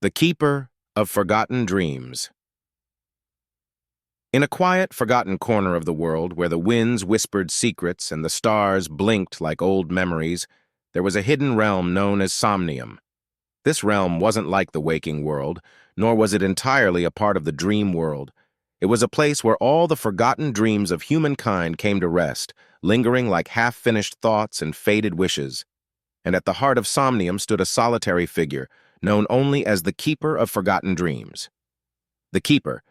The Keeper of Forgotten Dreams. In a quiet, forgotten corner of the world where the winds whispered secrets and the stars blinked like old memories, there was a hidden realm known as Somnium. This realm wasn't like the waking world, nor was it entirely a part of the dream world. It was a place where all the forgotten dreams of humankind came to rest, lingering like half-finished thoughts and faded wishes. And at the heart of Somnium stood a solitary figure, known only as the Keeper of Forgotten Dreams. The Keeper,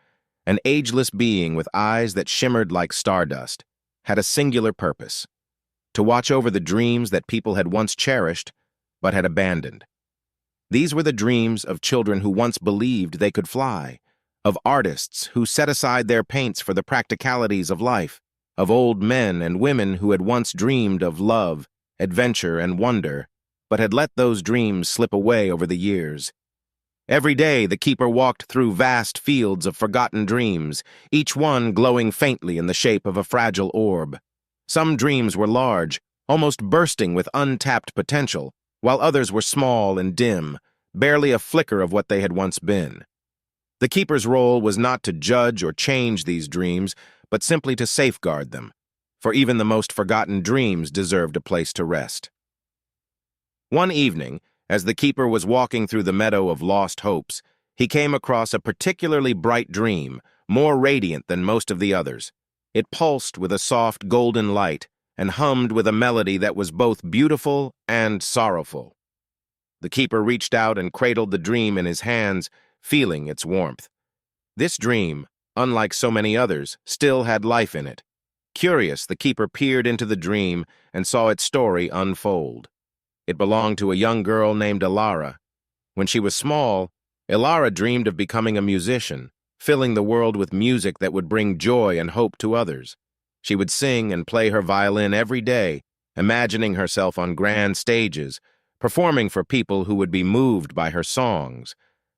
an ageless being with eyes that shimmered like stardust, had a singular purpose: to watch over the dreams that people had once cherished but had abandoned. These were the dreams of children who once believed they could fly, of artists who set aside their paints for the practicalities of life, of old men and women who had once dreamed of love, adventure, and wonder, but had let those dreams slip away over the years. Every day the Keeper walked through vast fields of forgotten dreams, each one glowing faintly in the shape of a fragile orb. Some dreams were large, almost bursting with untapped potential, while others were small and dim, barely a flicker of what they had once been. The Keeper's role was not to judge or change these dreams, but simply to safeguard them, for even the most forgotten dreams deserved a place to rest. One evening, as the Keeper was walking through the meadow of lost hopes, he came across a particularly bright dream, more radiant than most of the others. It pulsed with a soft golden light and hummed with a melody that was both beautiful and sorrowful. The Keeper reached out and cradled the dream in his hands, feeling its warmth. This dream, unlike so many others, still had life in it. Curious, the Keeper peered into the dream and saw its story unfold. It belonged to a young girl named Elara. When she was small, Elara dreamed of becoming a musician, filling the world with music that would bring joy and hope to others. She would sing and play her violin every day, imagining herself on grand stages, performing for people who would be moved by her songs.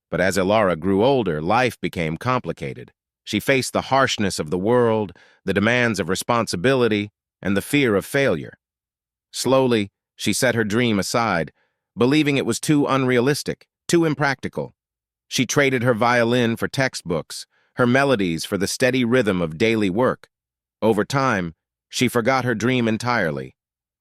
But as Elara grew older, life became complicated. She faced the harshness of the world, the demands of responsibility, and the fear of failure. Slowly, she set her dream aside, believing it was too unrealistic, too impractical. She traded her violin for textbooks, her melodies for the steady rhythm of daily work. Over time, she forgot her dream entirely.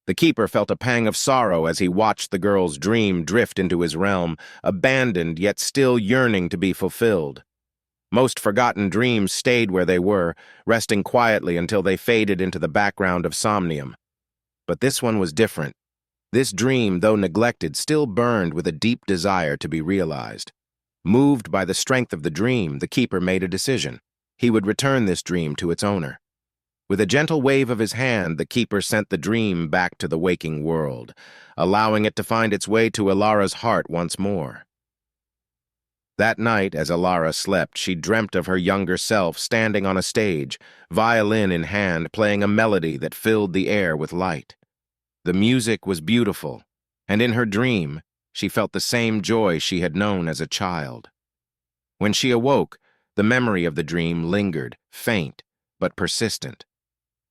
The Keeper felt a pang of sorrow as he watched the girl's dream drift into his realm, abandoned yet still yearning to be fulfilled. Most forgotten dreams stayed where they were, resting quietly until they faded into the background of Somnium. But this one was different. This dream, though neglected, still burned with a deep desire to be realized. Moved by the strength of the dream, the Keeper made a decision. He would return this dream to its owner. With a gentle wave of his hand, the Keeper sent the dream back to the waking world, allowing it to find its way to Elara's heart once more. That night, as Elara slept, she dreamt of her younger self standing on a stage, violin in hand, playing a melody that filled the air with light. The music was beautiful, and in her dream, she felt the same joy she had known as a child. When she awoke, the memory of the dream lingered, faint but persistent.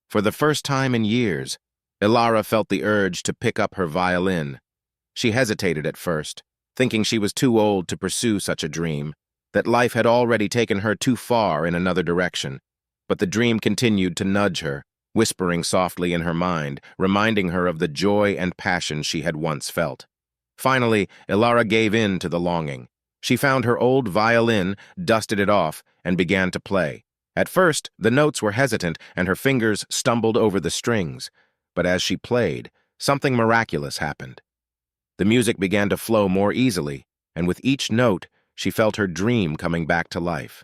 For the first time in years, Elara felt the urge to pick up her violin. She hesitated at first, thinking she was too old to pursue such a dream, that life had already taken her too far in another direction. But the dream continued to nudge her, whispering softly in her mind, reminding her of the joy and passion she had once felt. Finally, Elara gave in to the longing. She found her old violin, dusted it off, and began to play. At first, the notes were hesitant and her fingers stumbled over the strings. But as she played, something miraculous happened. The music began to flow more easily, and with each note, she felt her dream coming back to life.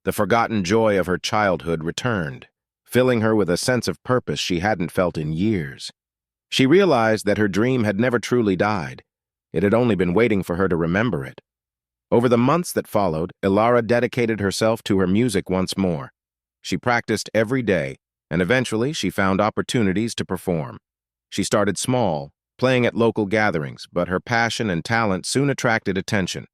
The forgotten joy of her childhood returned, filling her with a sense of purpose she hadn't felt in years. She realized that her dream had never truly died. It had only been waiting for her to remember it. Over the months that followed, Elara dedicated herself to her music once more. She practiced every day, and eventually she found opportunities to perform. She started small, playing at local gatherings, but her passion and talent soon attracted attention.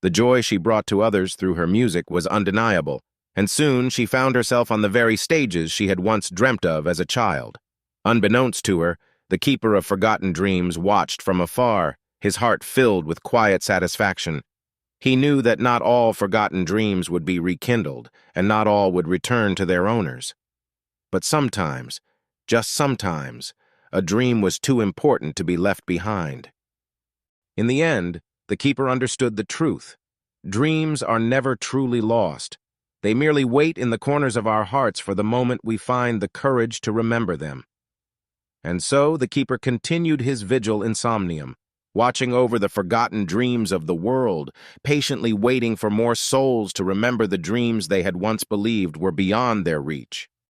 The joy she brought to others through her music was undeniable, and soon she found herself on the very stages she had once dreamt of as a child. Unbeknownst to her, the Keeper of Forgotten Dreams watched from afar, his heart filled with quiet satisfaction. He knew that not all forgotten dreams would be rekindled, and not all would return to their owners. But sometimes, just sometimes, a dream was too important to be left behind. In the end, the keeper understood the truth. Dreams are never truly lost. They merely wait in the corners of our hearts for the moment we find the courage to remember them. And so the keeper continued his vigil in Somnium, watching over the forgotten dreams of the world, patiently waiting for more souls to remember the dreams they had once believed were beyond their reach.